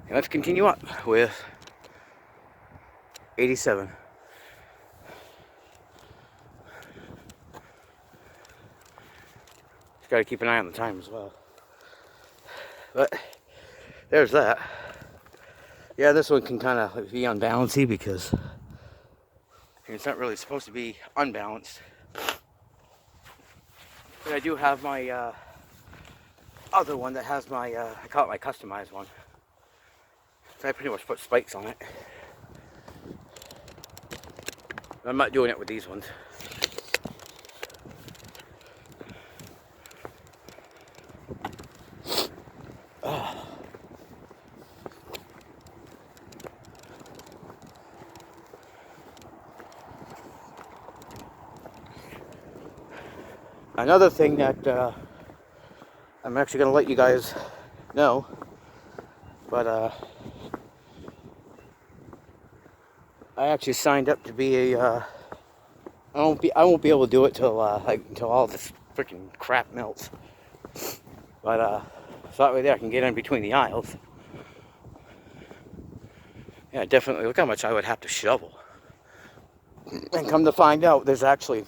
And let's continue up with 87. Just gotta keep an eye on the time as well. But there's that. Yeah, this one can kind of be unbalanced because it's not really supposed to be unbalanced. But I do have my other one that has my, I call it my customized one. So I pretty much put spikes on it. I'm not doing it with these ones. Another thing that I'm actually going to let you guys know, but I actually signed up to be a. I won't be able to do it till until all this freaking crap melts. But so that way there I can get in between the aisles. Yeah, definitely. Look how much I would have to shovel. And come to find out, there's actually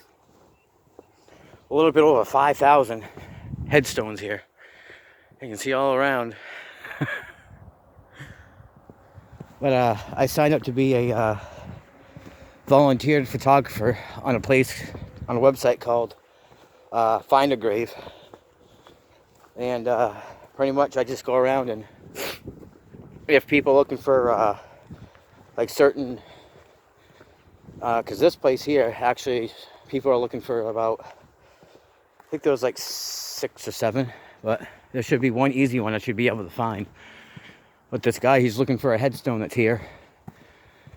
a little bit over 5,000 headstones here. You can see all around. But I signed up to be a volunteered photographer on a website called Find a Grave. And pretty much I just go around, and if people are looking for like certain, because this place here, actually people are looking for about, I think there was like 6 or 7, but there should be one easy one I should be able to find. But this guy, he's looking for a headstone that's here,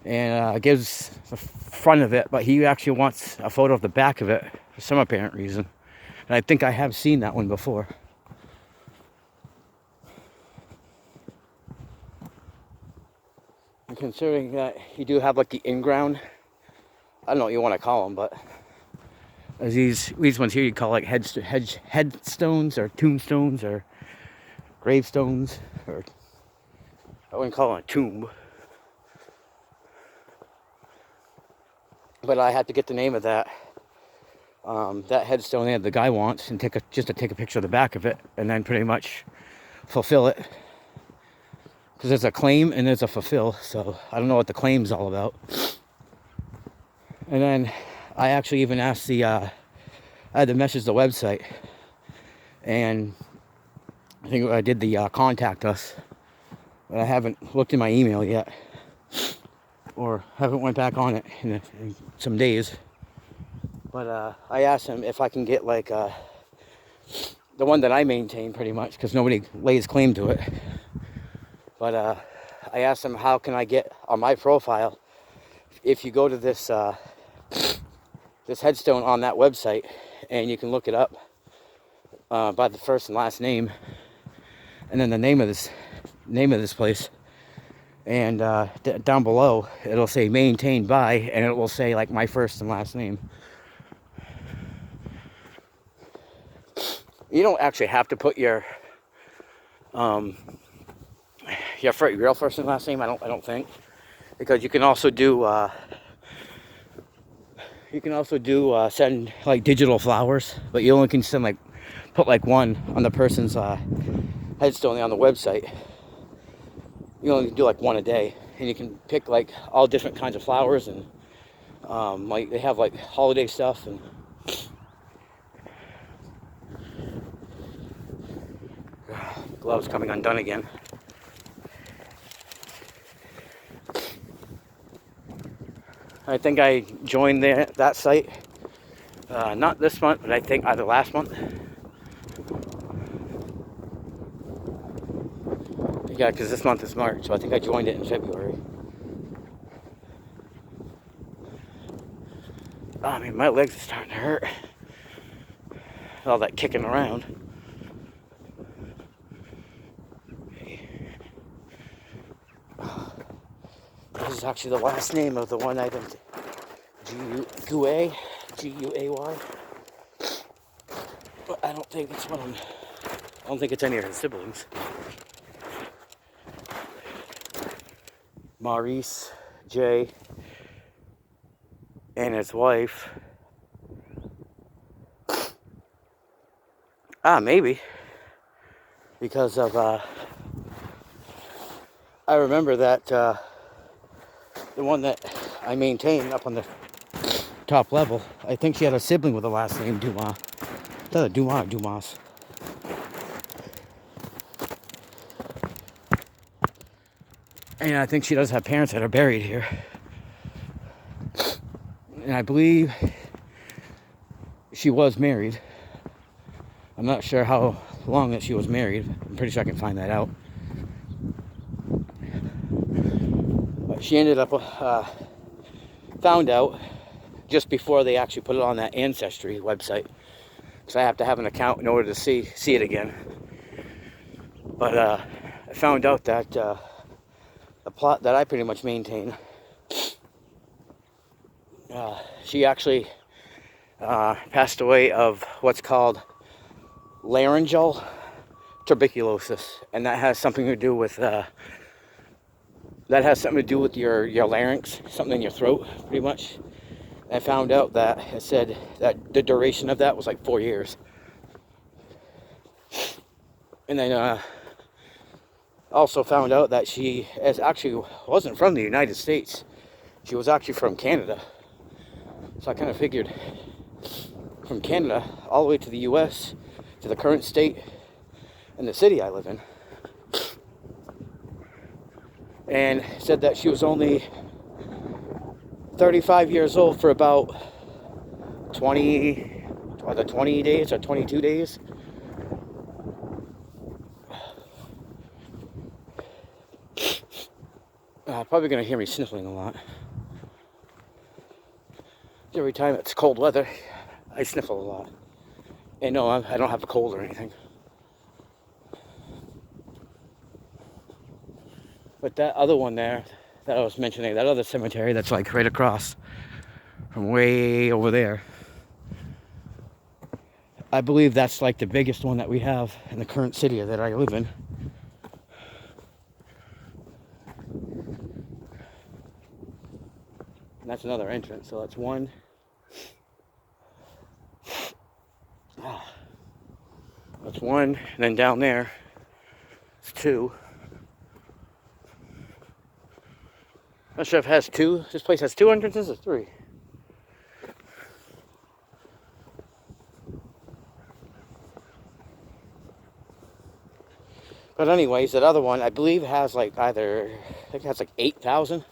and gives the front of it, but he actually wants a photo of the back of it for some apparent reason. And I think I have seen that one before. And considering that you do have like the in-ground, I don't know what you want to call them, but as these ones here you call like headstones or tombstones or gravestones, or I wouldn't call it a tomb. But I had to get the name of that headstone that the guy wants, and take a picture of the back of it, and then pretty much fulfill it. Because there's a claim and there's a fulfill, so I don't know what the claim's all about. And then I actually even asked I had to message the website, and I think I did the contact us, but I haven't looked in my email yet, or haven't went back on it in some days. But I asked him if I can get like the one that I maintain pretty much, because nobody lays claim to it. But I asked him, how can I get on my profile, if you go to this this headstone on that website, and you can look it up by the first and last name, and then the name of this place, and down below it'll say maintained by, and it will say like my first and last name. You don't actually have to put your real first and last name. I don't think, because you can also do send like digital flowers, but you only can send put one on the person's headstone on the website. You only do like one a day, and you can pick like all different kinds of flowers, and like they have like holiday stuff, and gloves coming undone again. I think I joined that site not this month, but I think either last month. Yeah, because this month is March, so I think I joined it in February. I mean, my legs are starting to hurt. All that kicking around. This is actually the last name of the one item. Guay. G-U-A-Y. But I don't think it's I don't think it's any of his siblings. Maurice J. and his wife. Maybe. Because of, I remember that, the one that I maintained up on the top level, I think she had a sibling with the last name Dumas. Is that a Dumas or Dumas? And I think she does have parents that are buried here. And I believe she was married. I'm not sure how long that she was married. I'm pretty sure I can find that out. But she ended up, found out just before they actually put it on that Ancestry website. So I have to have an account in order to see it again. But I found out that the plot that I pretty much maintain, she actually passed away of what's called laryngeal tuberculosis, and that has something to do with your larynx, something in your throat, pretty much. I found out that it said that the duration of that was like 4 years. And then also found out that she actually wasn't from the United States. She was actually from Canada. So I kind of figured from Canada all the way to the US, to the current state and the city I live in. And said that she was only 35 years old for about 20 days or 22 days. Probably going to hear me sniffling a lot. Every time it's cold weather, I sniffle a lot. And no, I don't have a cold or anything. But that other one there that I was mentioning, that other cemetery that's like right across from way over there, I believe that's like the biggest one that we have in the current city that I live in. And that's another entrance, so that's one. That's one, and then down there, it's two. Not sure if it has two. This place has two entrances or three. But anyways, that other one, I believe has like I think it has like 8,000.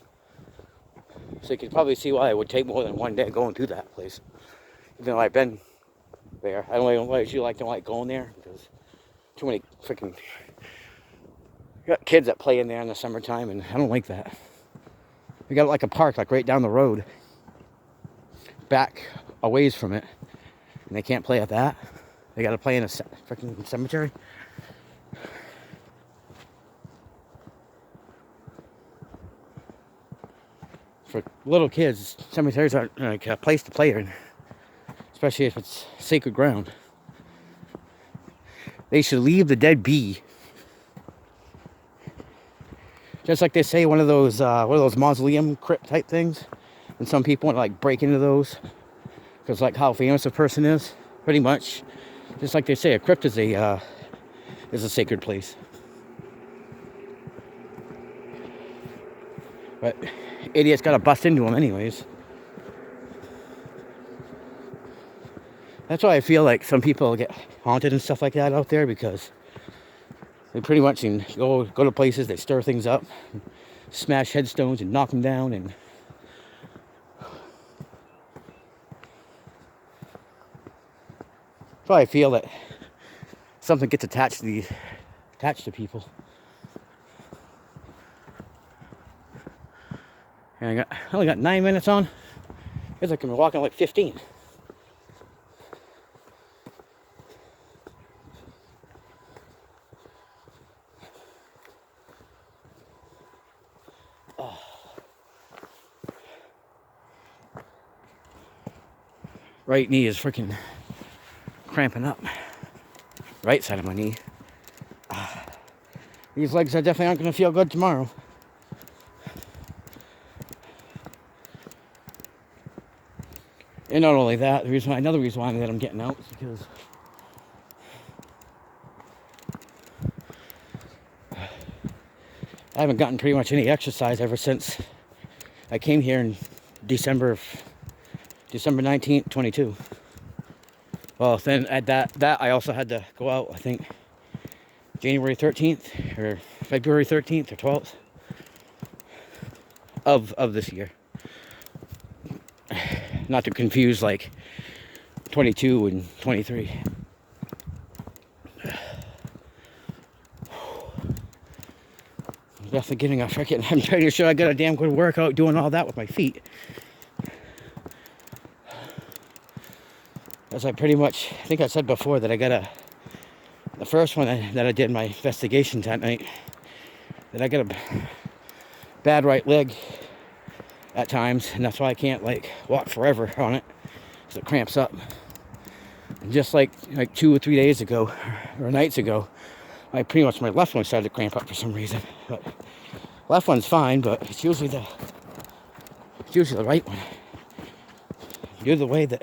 So you can probably see why it would take more than one day going through that place. Even though I've been there. I don't like going there because too many freaking got kids that play in there in the summertime, and I don't like that. We got like a park like right down the road, back a ways from it, and they can't play at that. They got to play in a freaking cemetery. For little kids, cemeteries aren't like a place to play in, especially if it's sacred ground. They should leave the dead be. Just like they say, one of those mausoleum crypt type things, and some people want to like break into those because like how famous a person is, pretty much. Just like they say, a crypt is a sacred place. But idiots gotta bust into them anyways. That's why I feel like some people get haunted and stuff like that out there, because they pretty much can go to places, they stir things up, smash headstones and knock them down, and that's why I feel that something gets attached to people. And I only got 9 minutes on. Feels like I'm walking like 15. Oh. Right knee is freaking cramping up. Right side of my knee. These legs are definitely aren't going to feel good tomorrow. And not only that, another reason why that I'm getting out is because I haven't gotten pretty much any exercise ever since I came here in December 19th, 22. Well, then at that I also had to go out, I think, January 13th or February 13th or 12th of this year. Not to confuse like 22 and 23. Definitely getting a freaking, I'm pretty sure I got a damn good workout doing all that with my feet. As I pretty much, I think I said before that I got the first one that I did my investigations that night, that I got a bad right leg at times, and that's why I can't like walk forever on it, because it cramps up. And just like 2 or 3 days ago, or nights ago, my left one started to cramp up for some reason. But left one's fine, but it's usually the right one. Due to the way that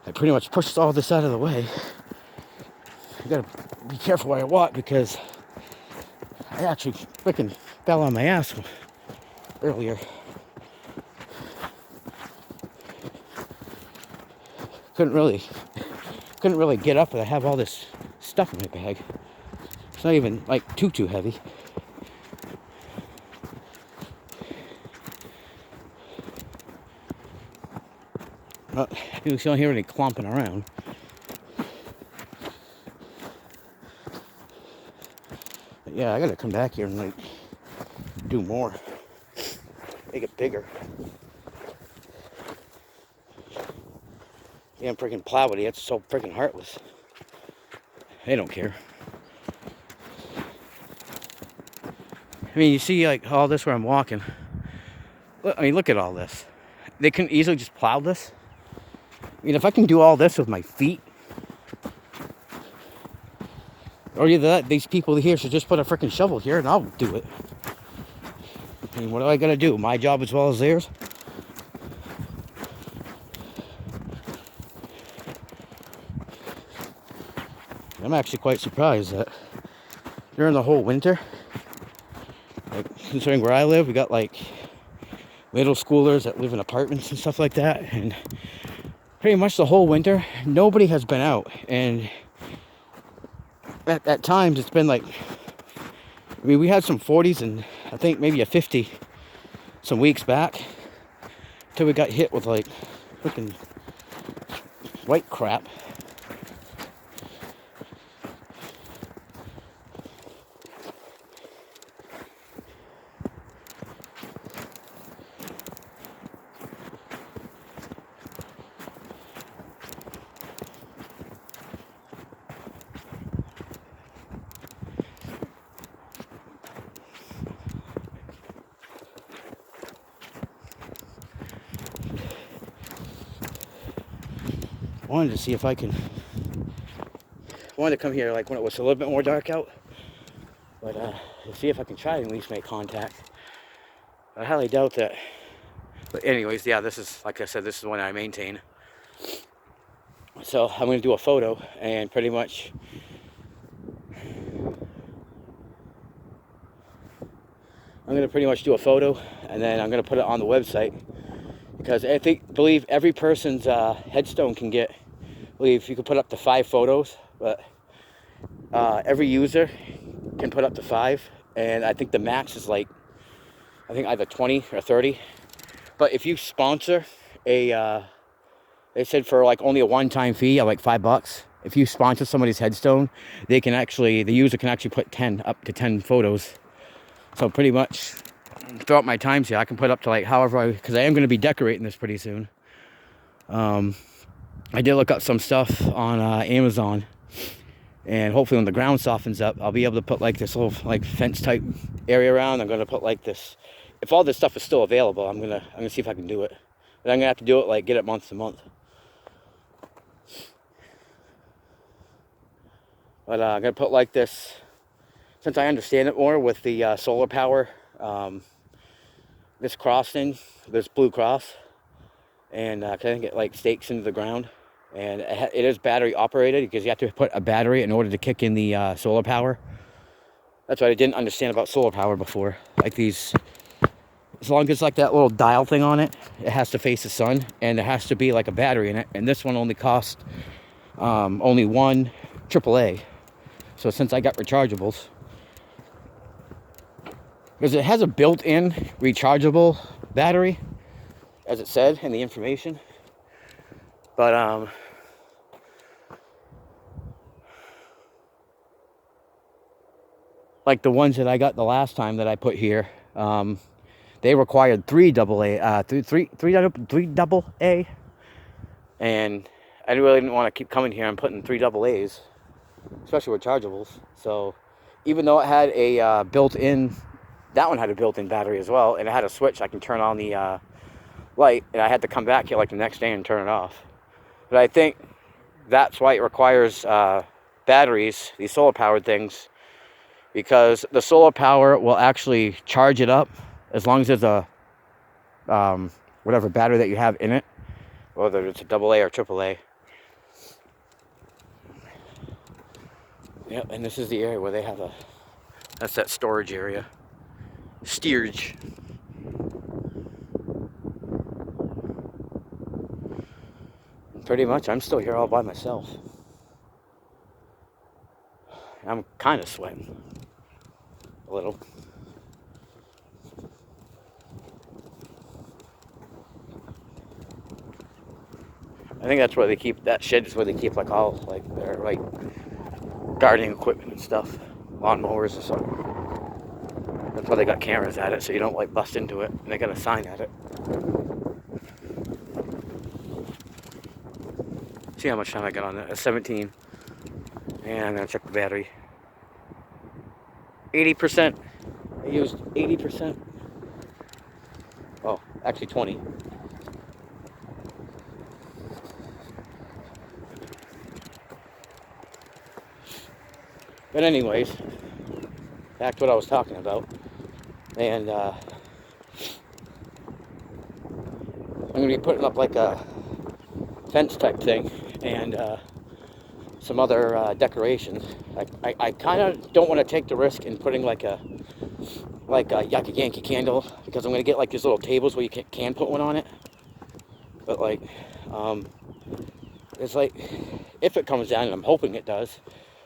I pretty much pushed all this out of the way, I gotta be careful where I walk, because I actually freaking fell on my ass earlier. Couldn't really get up, but I have all this stuff in my bag. It's not even like too heavy. Well, you don't hear any clomping around. But yeah, I gotta come back here and like do more. Make it bigger. Damn freaking plow idiots, so freaking heartless. They don't care. I mean, you see like all this where I'm walking. I mean, look at all this. They can easily just plow this. I mean, if I can do all this with my feet, or either that, these people here should just put a freaking shovel here and I'll do it. I mean, what do I gotta do? My job as well as theirs? I'm actually quite surprised that during the whole winter, like considering where I live, we got like middle schoolers that live in apartments and stuff like that, and pretty much the whole winter nobody has been out. And at times it's been like, I mean, we had some 40s and I think maybe a 50 some weeks back, till we got hit with like freaking white crap. Wanted to see if I can. Wanted to come here like when it was a little bit more dark out, but see if I can try and at least make contact. I highly doubt that. But anyways, yeah, this is, like I said, this is the one I maintain. So I'm going to do a photo and pretty much do a photo, and then I'm going to put it on the website, because I believe every person's headstone can get, I believe you can put up to 5 photos, but every user can put up to 5, and I think the max is like, I think either 20 or 30. But if you sponsor they said for like only a one-time fee of like $5, if you sponsor somebody's headstone, the user can actually put up to 10 photos. So pretty much throughout my times here, I can put up to like however, because I am going to be decorating this pretty soon. I did look up some stuff on Amazon, and hopefully when the ground softens up, I'll be able to put like this little like fence type area around. I'm going to put like this, if all this stuff is still available, I'm gonna see if I can do it. But I'm gonna have to do it like, get it month to month. But I'm gonna put like this, since I understand it more with the solar power, this crossing, this blue cross, and 'cause I think it like stakes into the ground, and it is battery operated because you have to put a battery in order to kick in the solar power. That's what I didn't understand about solar power before. Like these, as long as like that little dial thing on it, it has to face the sun, and there has to be like a battery in it. And this one only cost only one AAA. So since I got rechargeables, because it has a built-in rechargeable battery, as it said in the information, but like the ones that I got the last time that I put here, they required three double A, three double A, and I really didn't want to keep coming here and putting three double A's, especially with chargeables. So even though it had a built-in, that one had a built-in battery as well, and it had a switch I can turn on the light, and I had to come back here like the next day and turn it off. But I think that's why it requires batteries, these solar powered things, because the solar power will actually charge it up as long as there's a whatever battery that you have in it, whether it's a AA or AAA. Yep, and this is the area where they have that's that storage area. Steerage. Pretty much, I'm still here all by myself. I'm kind of sweating. A little. I think that's where they keep, that shed is where they keep like all, like their like gardening equipment and stuff. Lawnmowers or something. That's why they got cameras at it, so you don't like bust into it. And they got a sign at it. See how much time I got on that. 17. And I'm gonna check the battery. 80%. I used 80%. Oh, actually 20. But anyways, back to what I was talking about. And I'm gonna be putting up like a fence type thing and some other decorations. I kind of don't want to take the risk in putting like a Yakky Yankee candle, because I'm gonna get like these little tables where you can put one on it. But like, it's like, if it comes down, and I'm hoping it does,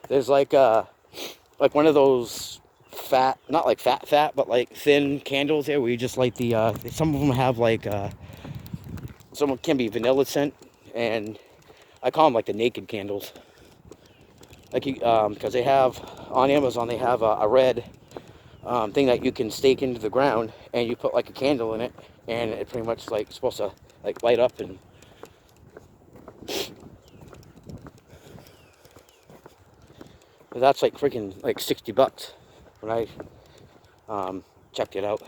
there's like one of those fat, not like fat, but like thin candles there where you just light the, some of them have like, some can be vanilla scent, and I call them like the naked candles. Like you, because they have, on Amazon, they have a red thing that you can stake into the ground, and you put like a candle in it, and it pretty much like supposed to like light up. And that's like freaking like $60 when I checked it out.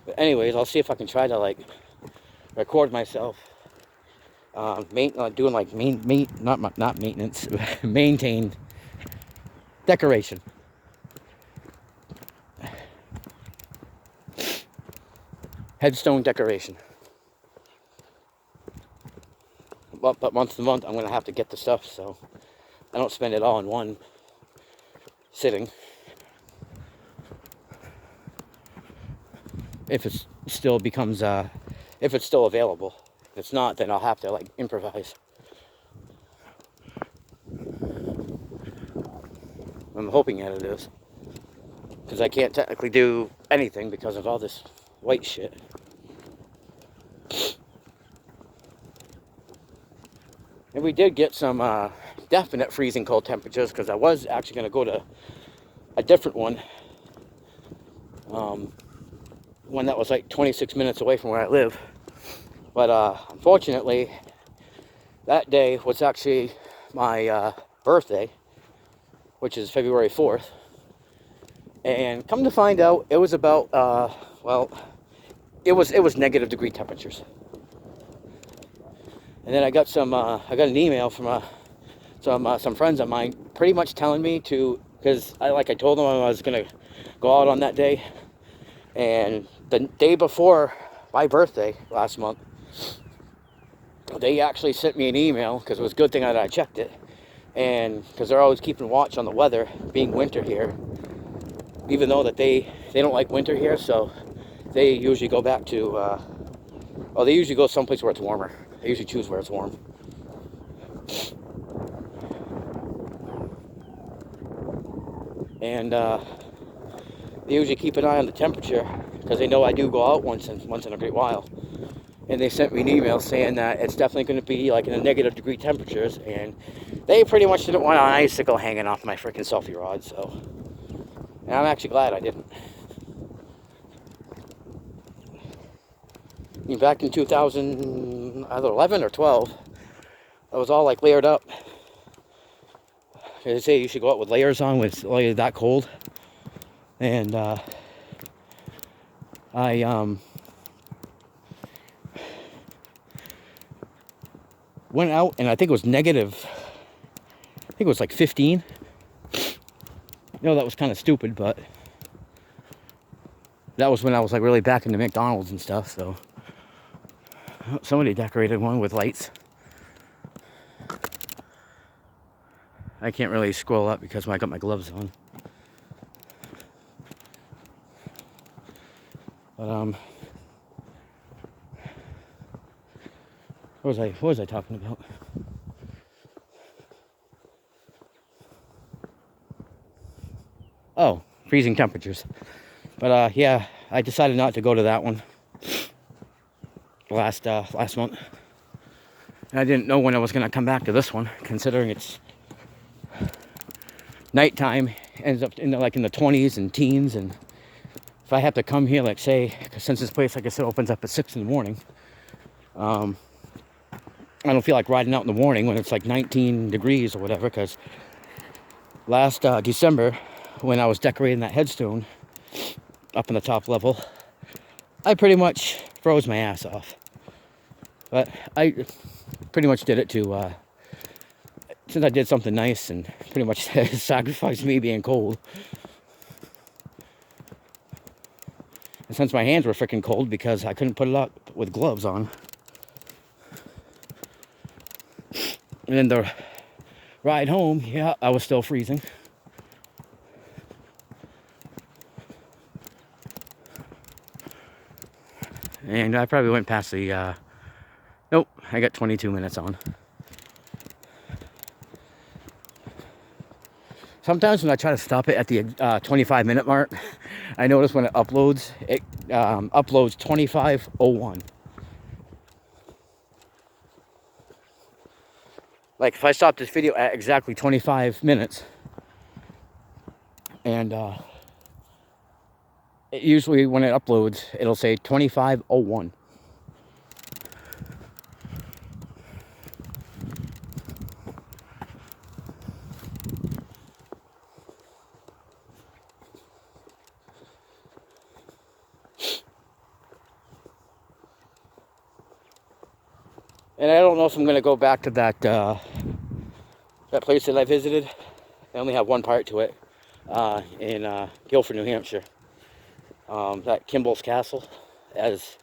But anyways, I'll see if I can try to like record myself doing like not maintenance, maintain decoration. Headstone decoration. But month to month, I'm going to have to get the stuff, so I don't spend it all in one sitting. If it still becomes, if it's still available. If it's not, then I'll have to like improvise. I'm hoping that it is, because I can't technically do anything because of all this white shit. And we did get some definite freezing cold temperatures, because I was actually going to go to a different one. One that was like 26 minutes away from where I live. But unfortunately, that day was actually my birthday, which is February 4th. And come to find out, it was about, well, it was negative degree temperatures. And then I got an email from some friends of mine, pretty much telling me to, because I told them I was gonna go out on that day, And the day before my birthday last month, they actually sent me an email, because it was a good thing that I checked it. And because they're always keeping watch on the weather, being winter here, even though that they don't like winter here, so they usually go back to, they usually go someplace where it's warmer. They usually choose where it's warm. And they usually keep an eye on the temperature, because they know I do go out once in a great while. And they sent me an email saying that it's definitely going to be like in the negative degree temperatures, and they pretty much didn't want an icicle hanging off my freaking selfie rod, so. And I'm actually glad I didn't. I mean, back in 2011 or 12, I was all like layered up. They say you should go out with layers on when it's like that cold. And I went out, and I think it was negative, I think it was like 15. That was kind of stupid, but that was when I was like really back into McDonald's and stuff. So somebody decorated one with lights. I can't really scroll up because I got my gloves on. But what was I talking about? Oh, freezing temperatures. But yeah, I decided not to go to that one last month. And I didn't know when I was going to come back to this one, considering it's nighttime, ends up in the 20s and teens. And if I have to come here, like say, since this place, like I said, opens up at 6 in the morning, I don't feel like riding out in the morning when it's like 19 degrees or whatever, because last December, when I was decorating that headstone up in the top level, I pretty much froze my ass off. But I pretty much did it to, since I did something nice and pretty much sacrificed me being cold. And since my hands were freaking cold because I couldn't put it up with gloves on. And then the ride home, yeah, I was still freezing. And I probably went past the, nope, I got 22 minutes on. Sometimes when I try to stop it at the 25-minute mark, I notice when it uploads 25:01. Like if I stop this video at exactly 25 minutes, and usually when it uploads, it'll say 25:01. And I don't know if I'm going to go back to that place that I visited. I only have one part to it, in Guilford, New Hampshire. That Kimball's Castle, as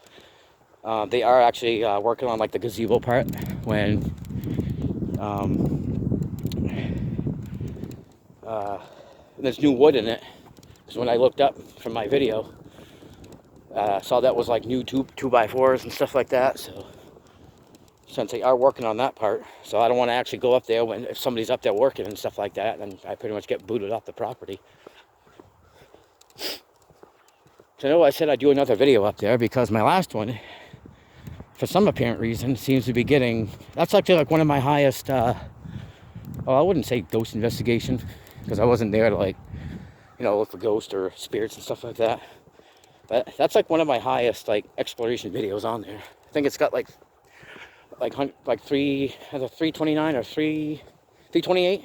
they are actually working on like the gazebo part when there's new wood in it. Because when I looked up from my video, saw that was like new 2x4s and stuff like that. So since they are working on that part, so I don't want to actually go up there if somebody's up there working and stuff like that, then I pretty much get booted off the property. So I know I said I'd do another video up there because my last one, for some apparent reason, seems to be getting, that's actually like one of my highest, I wouldn't say ghost investigation, because I wasn't there to like, look for ghosts or spirits and stuff like that. But that's like one of my highest like exploration videos on there. I think it's got like 329 or 328.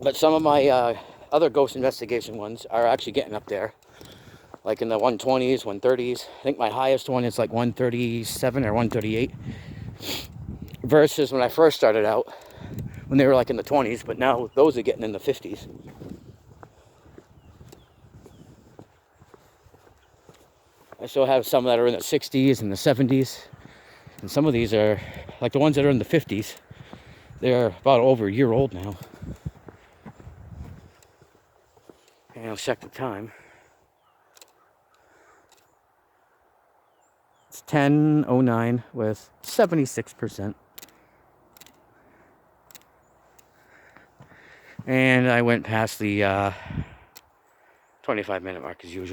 But some of my other ghost investigation ones are actually getting up there, like in the 120s, 130s. I think my highest one is like 137 or 138, versus when I first started out, when they were like in the 20s, but now those are getting in the 50s. I still have some that are in the 60s and the 70s. And some of these are, like the ones that are in the 50s, they're about over a year old now. And I'll check the time. It's 10:09 with 76%. And I went past the 25-minute mark as usual.